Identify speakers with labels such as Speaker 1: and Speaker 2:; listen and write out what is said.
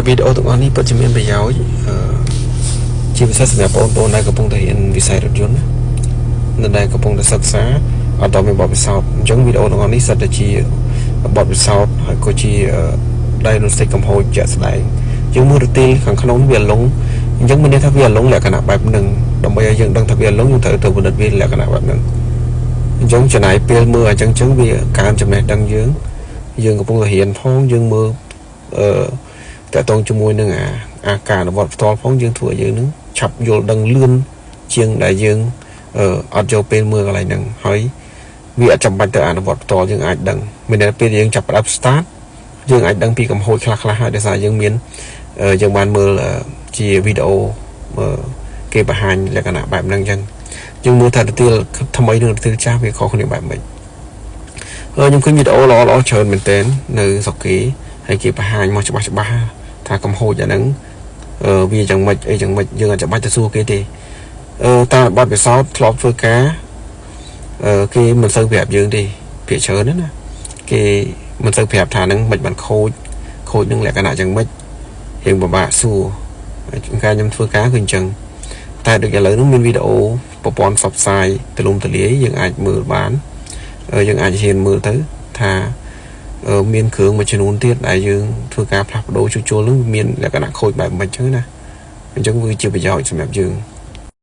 Speaker 1: វីដេអូទាំងអស់នេះពិតជាមានប្រយោជន៍ជាពិសេសសម្រាប់បងប្អូនដែលកំពុងតែរៀនវិស័យរថយន្តនៅដែលកំពុងតែសិក្សាអត់តមានបទពិសោធន៍អញ្ចឹងវីដេអូទាំងអស់នេះសិតតែជាបទពិសោធន៍ហើយក៏ជា diagnostic កំហុសជាក់ស្ដែងយើងមើលទៅទីខាងក្នុងវាលងអញ្ចឹងមានន័យថាវាលងលក្ខណៈបែបហ្នឹងដើម្បីឲ្យយើងដឹងថាវាលងយើងត្រូវទៅពិនិត្យវាលក្ខណៈបែបហ្នឹងអញ្ចឹងចំណាយពេលមើលអញ្ចឹងវាកើនចំណេះដឹងយើងកំពុងតែរៀនផងយើងមើលតើតងជាមួយនឹងអាការអនុវត្តផ្ទាល់ផងយើងធ្វើឲ្យយើងនឹងឆាប់យល់ដឹងលឿនជាងដែលយើងអត់យកពេលមើលកន្លែងហ្នឹងហើយវាអត់ចាំបាច់ទៅអនុវត្តផ្ទាល់យើងអាចដឹងមានតែពេលយើងចាប់ផ្ដើម start យើងអាចដឹងពីកំហុសខ្លះៗហើយដោយសារយើងមានយើងបានមើលជាវីដេអូគេបង្ហាញលក្ខណៈបែបហ្នឹងអញ្ចឹងយើងមើលថាទៅទីថ្មីនឹងទៅចាស់វាខុសគ្នាបែបម៉េចខ្ញុំឃើញវីដេអូល្អៗច្រើនមែនទែននៅស្រុកគេហើយគេបង្ហាញមកច្បាស់ថាកំហុសអាហ្នឹងវាយ៉ាងម៉េចអីយ៉ាងម៉េចយើងអាចបាច់ទៅសួរគេទេតាមបទពិសោធន៍ធ្លាប់ធ្វើការគេមិនសូវប្រាប់យើងទេភាគច្រើនណាគេមិនសូវប្រាប់ថាហ្នឹងមិនបានខូចនឹងលក្ខណៈយ៉ាងម៉េចយើងពិបាកសួរការខ្ញុំធ្វើការគឺអញ្ចឹងតែដូចឥឡូវនេះមានវីដេអូប្រព័ន្ធផ្សព្វផ្សាយទូលំទូលាយយើងអាចមើលបានយើងអាចហ៊ានមើលទៅថាមានគ្រឿងមួយចំនួនទៀតដែលយើងធ្វើការផ្លាស់ប្ដូរជួសជុលនឹងមានលក្ខណៈខូចបែបមិនអញ្ចឹងណាអញ្ចឹងវាជាប្រយោជន៍សម្រាប់យើង